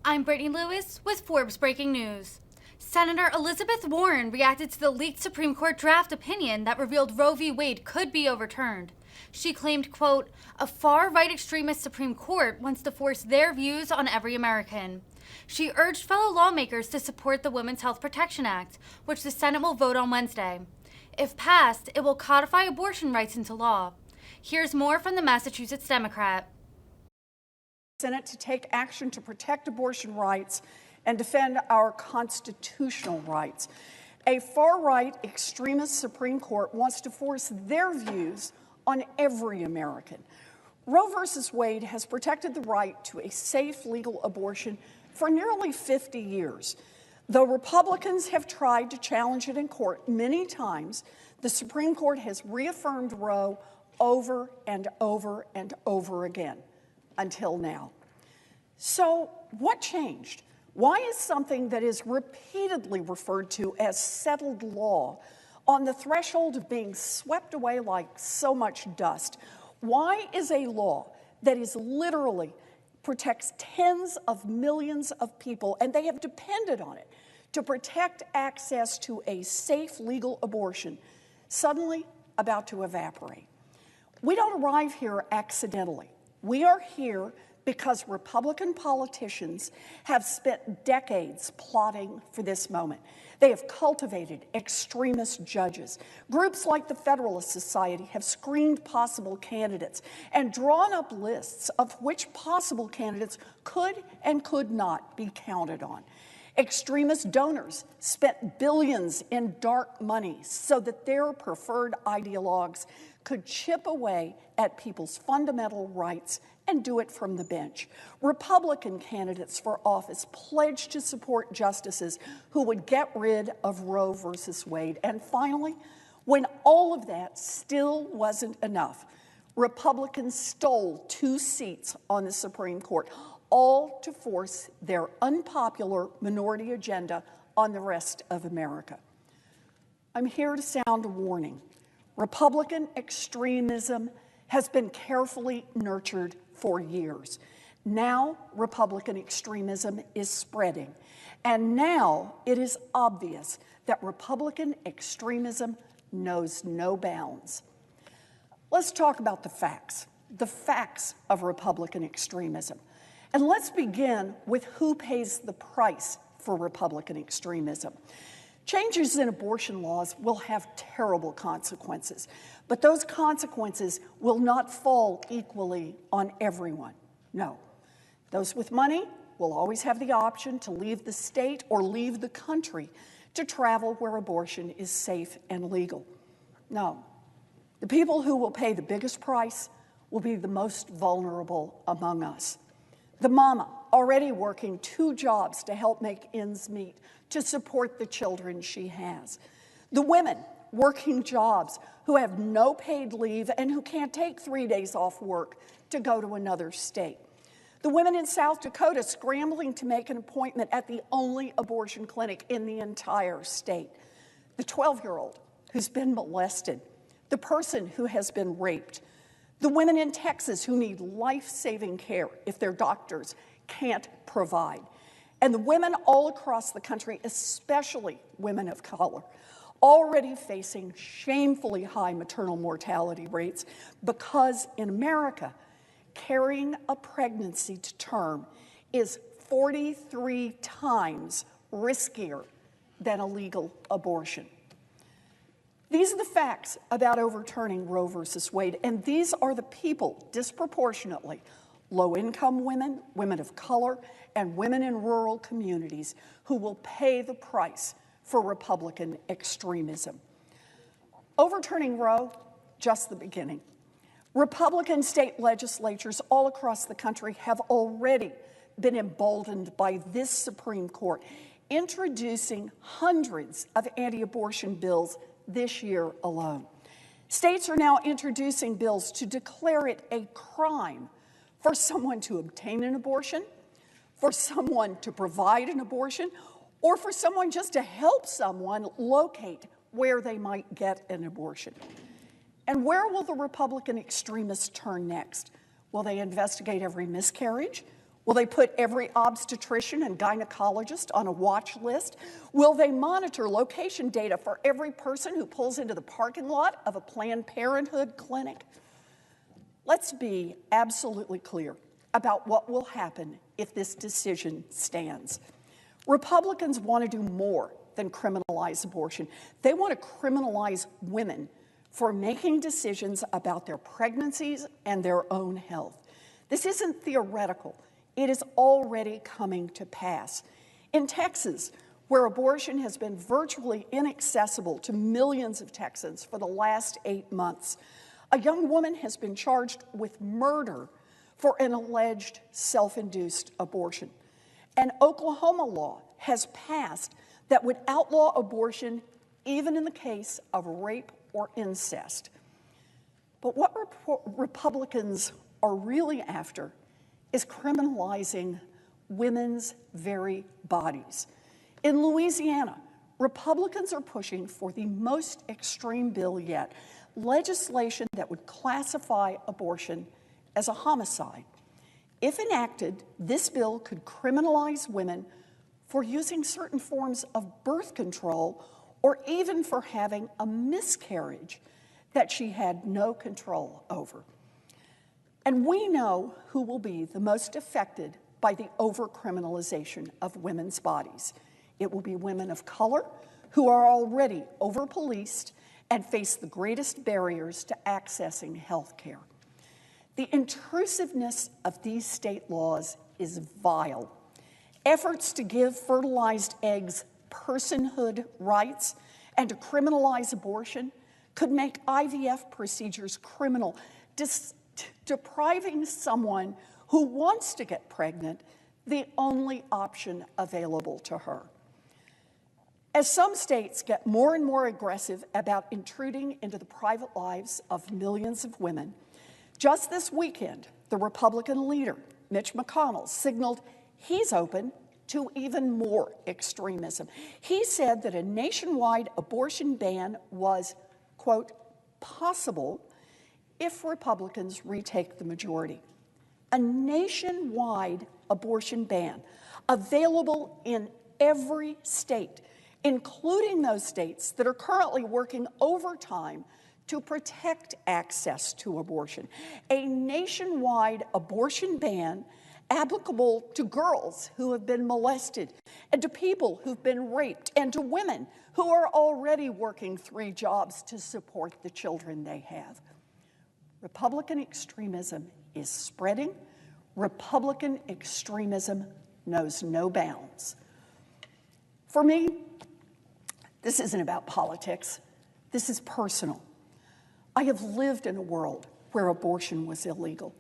I'm Brittany Lewis with Forbes Breaking News. Senator Elizabeth Warren reacted to the leaked Supreme Court draft opinion that revealed Roe v. Wade could be overturned. She claimed, quote, a far-right extremist Supreme Court wants to force their views on every American. She urged fellow lawmakers to support the Women's Health Protection Act, which the Senate will vote on Wednesday. If passed, it will codify abortion rights into law. Here's more from the Massachusetts Democrat. Senate to take action to protect abortion rights and defend our constitutional rights. A far-right extremist Supreme Court wants to force their views on every American. Roe v. Wade has protected the right to a safe legal abortion for nearly 50 years. Though Republicans have tried to challenge it in court many times, the Supreme Court has reaffirmed Roe over and over and over again. Until now. So what changed? Why is something that is repeatedly referred to as settled law on the threshold of being swept away like so much dust? Why is a law that is literally protects tens of millions of people, and they have depended on it to protect access to a safe legal abortion, suddenly about to evaporate? We don't arrive here accidentally. We are here because Republican politicians have spent decades plotting for this moment. They have cultivated extremist judges. Groups like the Federalist Society have screened possible candidates and drawn up lists of which possible candidates could and could not be counted on. Extremist donors spent billions in dark money so that their preferred ideologues could chip away at people's fundamental rights and do it from the bench. Republican candidates for office pledged to support justices who would get rid of Roe versus Wade. And finally, when all of that still wasn't enough, Republicans stole 2 seats on the Supreme Court, all to force their unpopular minority agenda on the rest of America. I'm here to sound a warning. Republican extremism has been carefully nurtured for years. Now, Republican extremism is spreading. And now it is obvious that Republican extremism knows no bounds. Let's talk about the facts of Republican extremism. And let's begin with who pays the price for Republican extremism. Changes in abortion laws will have terrible consequences, but those consequences will not fall equally on everyone. No. Those with money will always have the option to leave the state or leave the country to travel where abortion is safe and legal. No. The people who will pay the biggest price will be the most vulnerable among us. The mama, already working 2 jobs to help make ends meet, to support the children she has. The women working jobs who have no paid leave and who can't take 3 days off work to go to another state. The women in South Dakota scrambling to make an appointment at the only abortion clinic in the entire state. The 12-year-old who's been molested. The person who has been raped. The women in Texas who need life-saving care if their doctors can't provide. And the women all across the country, especially women of color, already facing shamefully high maternal mortality rates because in America, carrying a pregnancy to term is 43 times riskier than a legal abortion. These are the facts about overturning Roe versus Wade, and these are the people disproportionately, low-income women, women of color, and women in rural communities who will pay the price for Republican extremism. Overturning Roe, just the beginning. Republican state legislatures all across the country have already been emboldened by this Supreme Court, introducing hundreds of anti-abortion bills this year alone. States are now introducing bills to declare it a crime for someone to obtain an abortion, for someone to provide an abortion, or for someone just to help someone locate where they might get an abortion. And where will the Republican extremists turn next? Will they investigate every miscarriage? Will they put every obstetrician and gynecologist on a watch list? Will they monitor location data for every person who pulls into the parking lot of a Planned Parenthood clinic? Let's be absolutely clear about what will happen if this decision stands. Republicans want to do more than criminalize abortion. They want to criminalize women for making decisions about their pregnancies and their own health. This isn't theoretical. It is already coming to pass. In Texas, where abortion has been virtually inaccessible to millions of Texans for the last 8 months, a young woman has been charged with murder for an alleged self-induced abortion. An Oklahoma law has passed that would outlaw abortion even in the case of rape or incest. But what Republicans are really after is criminalizing women's very bodies. In Louisiana, Republicans are pushing for the most extreme bill yet, legislation that would classify abortion as a homicide. If enacted, this bill could criminalize women for using certain forms of birth control or even for having a miscarriage that she had no control over. And we know who will be the most affected by the over-criminalization of women's bodies. It will be women of color who are already over-policed and face the greatest barriers to accessing health care. The intrusiveness of these state laws is vile. Efforts to give fertilized eggs personhood rights and to criminalize abortion could make IVF procedures criminal, depriving someone who wants to get pregnant the only option available to her. As some states get more and more aggressive about intruding into the private lives of millions of women, just this weekend, the Republican leader, Mitch McConnell, signaled he's open to even more extremism. He said that a nationwide abortion ban was, quote, possible if Republicans retake the majority. A nationwide abortion ban available in every state, including those states that are currently working overtime to protect access to abortion. A nationwide abortion ban applicable to girls who have been molested and to people who've been raped and to women who are already working 3 jobs to support the children they have. Republican extremism is spreading. Republican extremism knows no bounds. For me, this isn't about politics. This is personal. I have lived in a world where abortion was illegal.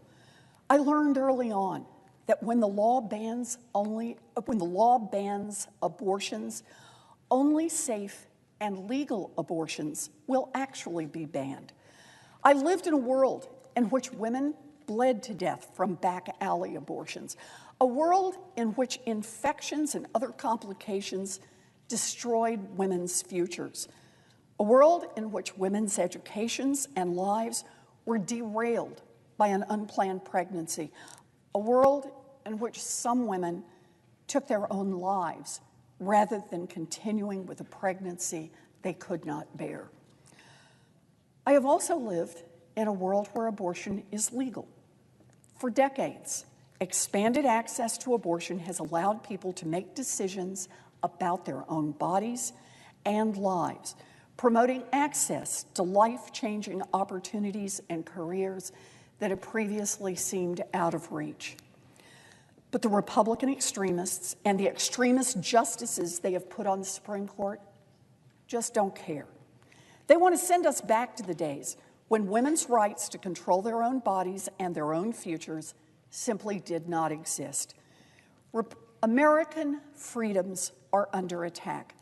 I learned early on that when the law bans abortions, only safe and legal abortions will actually be banned. I lived in a world in which women bled to death from back alley abortions, a world in which infections and other complications destroyed women's futures, a world in which women's educations and lives were derailed by an unplanned pregnancy, a world in which some women took their own lives rather than continuing with a pregnancy they could not bear. I have also lived in a world where abortion is legal. For decades, expanded access to abortion has allowed people to make decisions about their own bodies and lives, promoting access to life-changing opportunities and careers that had previously seemed out of reach. But the Republican extremists and the extremist justices they have put on the Supreme Court just don't care. They want to send us back to the days when women's rights to control their own bodies and their own futures simply did not exist. American freedoms are under attack.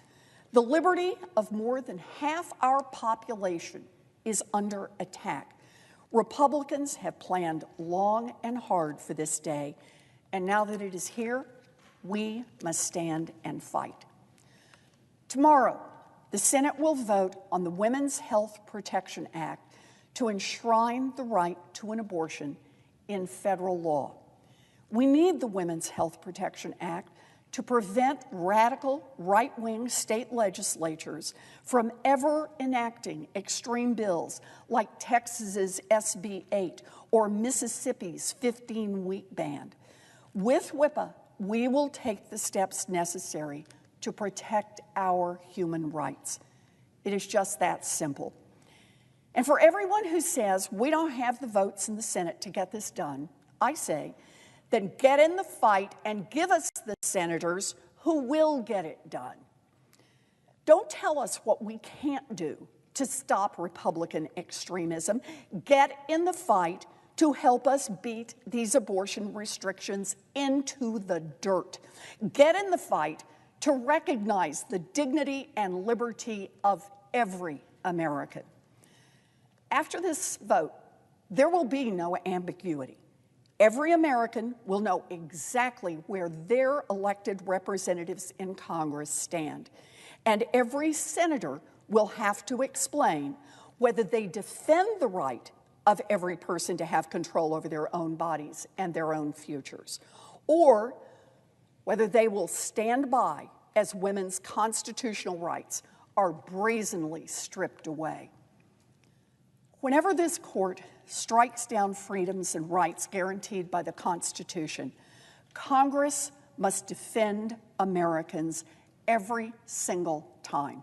The liberty of more than half our population is under attack. Republicans have planned long and hard for this day, and now that it is here, we must stand and fight. Tomorrow, the Senate will vote on the Women's Health Protection Act to enshrine the right to an abortion in federal law. We need the Women's Health Protection Act to prevent radical right-wing state legislatures from ever enacting extreme bills like Texas's SB 8 or Mississippi's 15-week ban. With WIPA, we will take the steps necessary to protect our human rights. It is just that simple. And for everyone who says we don't have the votes in the Senate to get this done, I say, then get in the fight and give us the senators who will get it done. Don't tell us what we can't do to stop Republican extremism. Get in the fight to help us beat these abortion restrictions into the dirt. Get in the fight to recognize the dignity and liberty of every American. After this vote, there will be no ambiguity. Every American will know exactly where their elected representatives in Congress stand, and every senator will have to explain whether they defend the right of every person to have control over their own bodies and their own futures, or whether they will stand by as women's constitutional rights are brazenly stripped away. Whenever this court strikes down freedoms and rights guaranteed by the Constitution, Congress must defend Americans every single time.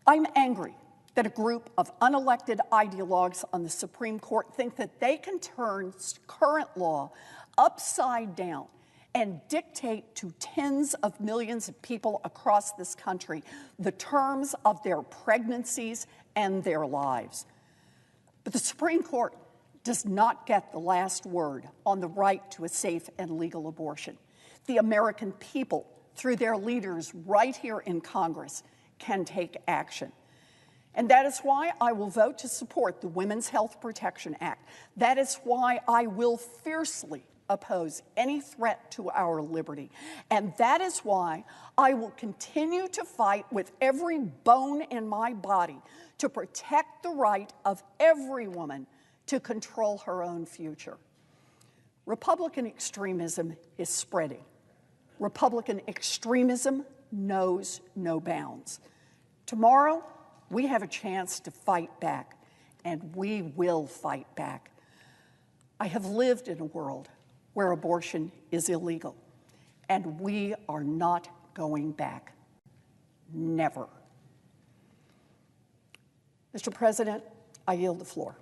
I'm angry that a group of unelected ideologues on the Supreme Court think that they can turn current law upside down and dictate to tens of millions of people across this country the terms of their pregnancies and their lives. But the Supreme Court does not get the last word on the right to a safe and legal abortion. The American people, through their leaders right here in Congress, can take action. And that is why I will vote to support the Women's Health Protection Act. That is why I will fiercely oppose any threat to our liberty. And that is why I will continue to fight with every bone in my body to protect the right of every woman to control her own future. Republican extremism is spreading. Republican extremism knows no bounds. Tomorrow, we have a chance to fight back, and we will fight back. I have lived in a world where abortion is illegal, and we are not going back. Never. Mr. President, I yield the floor.